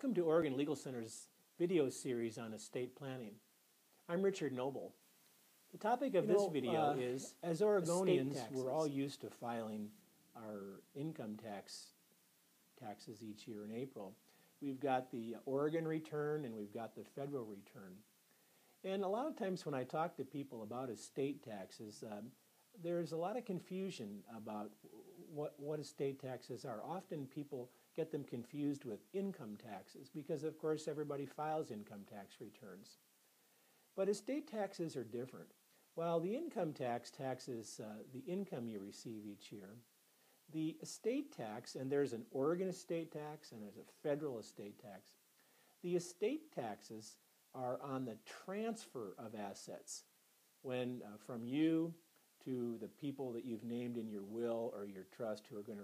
Welcome to Oregon Legal Center's video series on estate planning. I'm Richard Noble. The topic of this video is, as Oregonians, we're all used to filing our income taxes each year in April. We've got the Oregon return and we've got the federal return. And a lot of times when I talk to people about estate taxes, there's a lot of confusion about what estate taxes are. Often people get them confused with income taxes because, of course, everybody files income tax returns. But estate taxes are different. While the income tax taxes the income you receive each year, the estate tax, and there's an Oregon estate tax and there's a federal estate tax, the estate taxes are on the transfer of assets when from you to the people that you've named in your will or your trust who are going to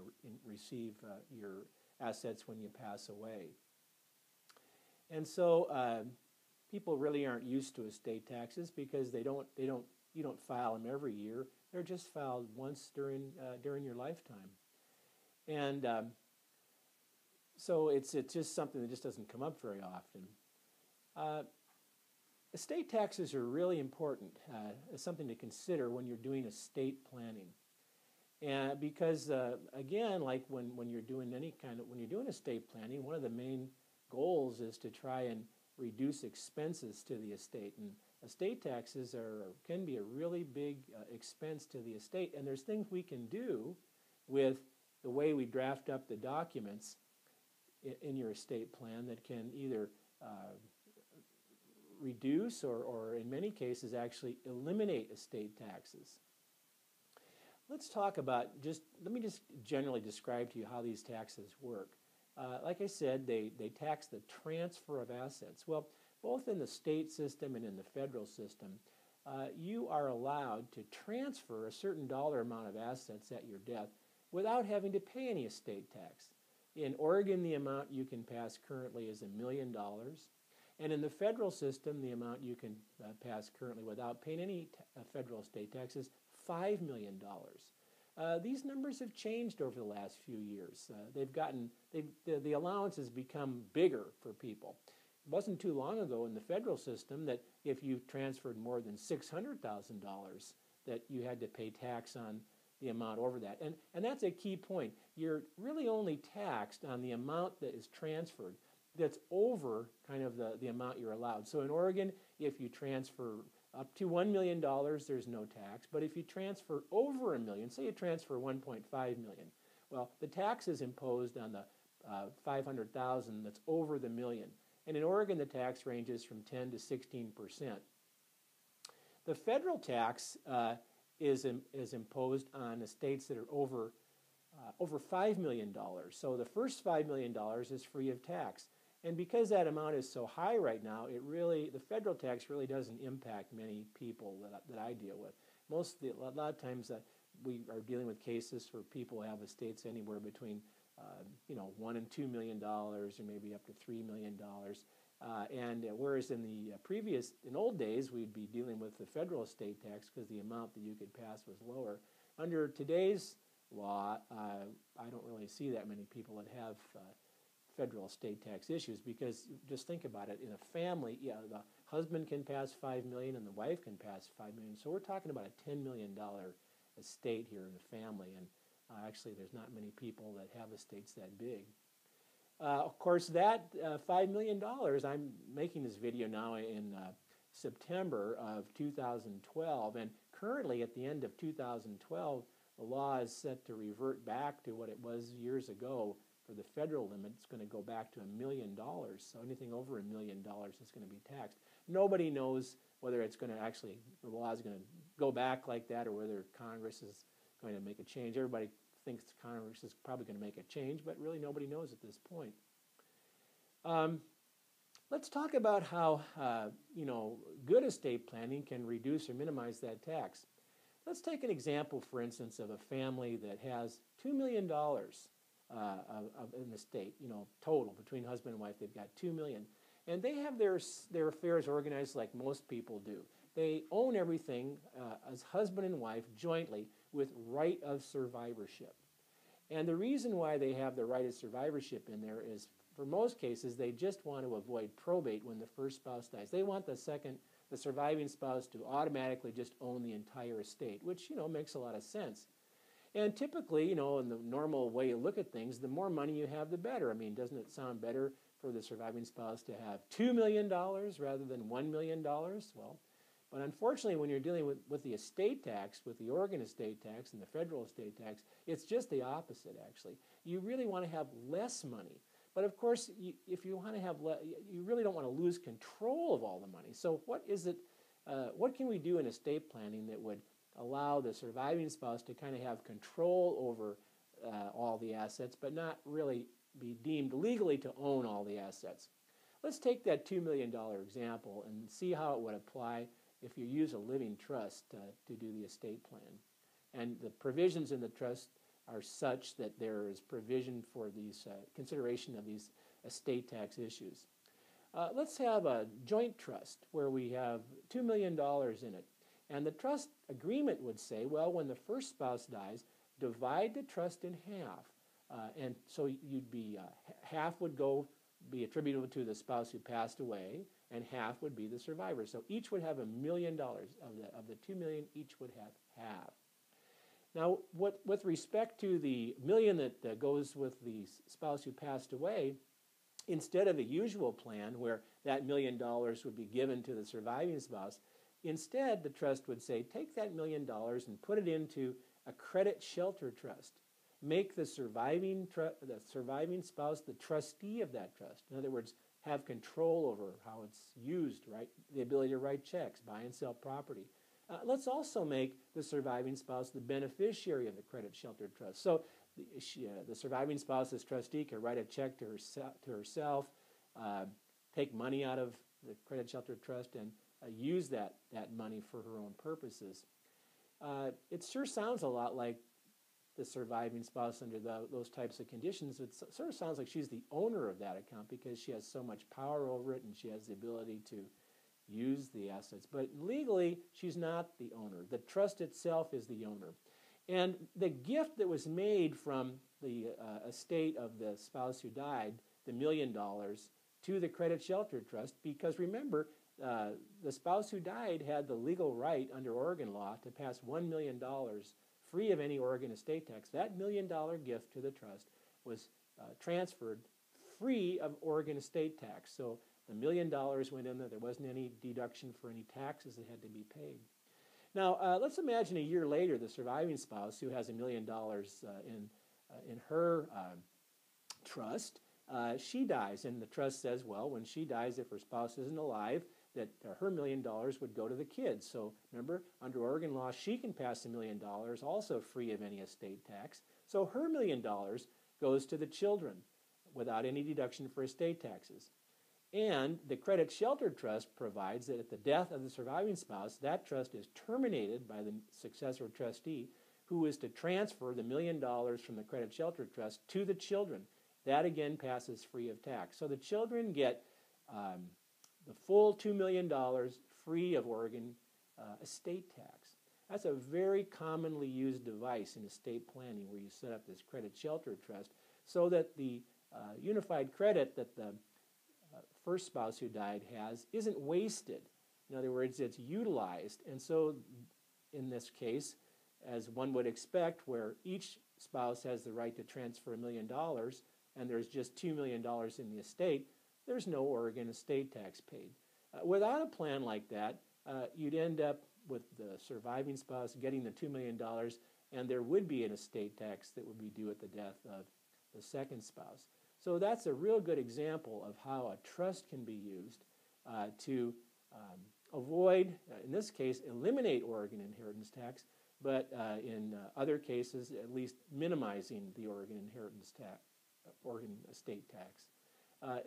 receive your assets when you pass away. And so people really aren't used to estate taxes because you don't file them every year. They're just filed once during your lifetime. And so it's just something that just doesn't come up very often. Estate taxes are really important. It's something to consider when you're doing estate planning. And because again, like when you're doing when you're doing estate planning, one of the main goals is to try and reduce expenses to the estate. And estate taxes can be a really big expense to the estate. And there's things we can do with the way we draft up the documents in your estate plan that can either reduce or in many cases actually eliminate estate taxes. Let's talk about let me just generally describe to you how these taxes work. Like I said, they tax the transfer of assets. Well, both in the state system and in the federal system, you are allowed to transfer a certain dollar amount of assets at your death without having to pay any estate tax. In Oregon, the amount you can pass currently is $1 million. And in the federal system, the amount you can pass currently without paying any federal estate tax is $5 million. These numbers have changed over the last few years. The allowance has become bigger for people. It wasn't too long ago in the federal system that if you transferred more than $600,000 that you had to pay tax on the amount over that. And that's a key point. You're really only taxed on the amount that is transferred that's over kind of the amount you're allowed. So in Oregon, if you transfer up to $1 million, there's no tax. But if you transfer over $1 million, say you transfer $1.5 million, well, the tax is imposed on the $500,000 that's over the million. And in Oregon, the tax ranges from 10 to 16%. The federal tax is imposed on estates that are over $5 million. So the first $5 million is free of tax. And because that amount is so high right now, the federal tax really doesn't impact many people that I deal with. A lot of times we are dealing with cases where people have estates anywhere between $1 and $2 million, or maybe up to $3 million. Whereas in old days, we'd be dealing with the federal estate tax because the amount that you could pass was lower. Under today's law, I don't really see that many people that have federal estate tax issues, because just think about it. In a family, the husband can pass $5 million and the wife can pass $5 million. So we're talking about a $10 million estate here in the family, and actually there's not many people that have estates that big. Of course, that $5 million, I'm making this video now in September of 2012, and currently at the end of 2012, the law is set to revert back to what it was years ago. For the federal limit, it's going to go back to $1 million. So anything over $1 million is going to be taxed. Nobody knows whether the law is going to go back like that, or whether Congress is going to make a change. Everybody thinks Congress is probably going to make a change, but really nobody knows at this point. Let's talk about how good estate planning can reduce or minimize that tax. Let's take an example, for instance, of a family that has $2 million. Of an estate, total between husband and wife, they've got $2 million, and they have their affairs organized like most people do. They own everything as husband and wife jointly with right of survivorship. And the reason why they have the right of survivorship in there is for most cases, they just want to avoid probate when the first spouse dies. They want the surviving spouse to automatically just own the entire estate, which, makes a lot of sense. And typically, in the normal way you look at things, the more money you have, the better. I mean, doesn't it sound better for the surviving spouse to have $2 million rather than $1 million? Well, but unfortunately, when you're dealing with the estate tax, with the Oregon estate tax and the federal estate tax, it's just the opposite, actually. You really want to have less money. But of course, if you want to have you really don't want to lose control of all the money. So what is it? What can we do in estate planning that would allow the surviving spouse to kind of have control over all the assets, but not really be deemed legally to own all the assets? Let's take that $2 million example and see how it would apply if you use a living trust to do the estate plan. And the provisions in the trust are such that there is provision for these consideration of these estate tax issues. Let's have a joint trust where we have $2 million in it. And the trust agreement would say, well, when the first spouse dies, divide the trust in half. And so you'd be, half would be attributable to the spouse who passed away, and half would be the survivor. So each would have $1 million. Of the $2 million, each would have half. Now, with respect to the $1 million that goes with the spouse who passed away, instead of a usual plan where that $1 million would be given to the surviving spouse, instead the trust would say, take that $1 million and put it into a credit shelter trust. Make the surviving spouse the trustee of that trust. In other words, have control over how it's used, right? The ability to write checks, buy and sell property. Let's also make the surviving spouse the beneficiary of the credit shelter trust. So the surviving spouse's trustee can write a check to herself, take money out of the credit shelter trust, and use that money for her own purposes. It sure sounds a lot like the surviving spouse under those types of conditions. It sort of sounds like she's the owner of that account because she has so much power over it and she has the ability to use the assets. But legally, she's not the owner. The trust itself is the owner. And the gift that was made from the estate of the spouse who died, the $1 million, to the credit shelter trust, because remember, the spouse who died had the legal right under Oregon law to pass $1 million free of any Oregon estate tax. That $1 million gift to the trust was transferred free of Oregon estate tax. So the $1 million went in there. There wasn't any deduction for any taxes that had to be paid. Now, let's imagine a year later the surviving spouse who has $1 million in her trust, she dies. And the trust says, well, when she dies, if her spouse isn't alive, that her $1 million would go to the kids. So remember, under Oregon law, she can pass $1 million also free of any estate tax. So her $1 million goes to the children without any deduction for estate taxes. And the credit shelter trust provides that at the death of the surviving spouse, that trust is terminated by the successor trustee, who is to transfer the $1 million from the credit shelter trust to the children. That again passes free of tax. So the children get the full $2 million free of Oregon estate tax. That's a very commonly used device in estate planning where you set up this credit shelter trust so that the unified credit that the first spouse who died has isn't wasted. In other words, it's utilized. And so in this case, as one would expect, where each spouse has the right to transfer $1 million and there's just $2 million in the estate, there's no Oregon estate tax paid. Without a plan like that, you'd end up with the surviving spouse getting the $2 million, and there would be an estate tax that would be due at the death of the second spouse. So that's a real good example of how a trust can be used to avoid, in this case, eliminate Oregon inheritance tax, but in other cases, at least minimizing the Oregon inheritance tax, Oregon estate tax.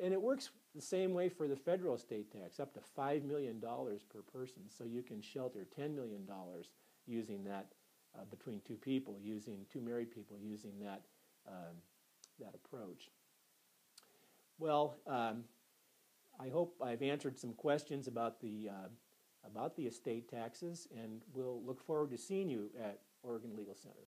And it works the same way for the federal estate tax, up to $5 million per person. So you can shelter $10 million using that between two people, two married people, using that approach. Well, I hope I've answered some questions about the estate taxes, and we'll look forward to seeing you at Oregon Legal Center.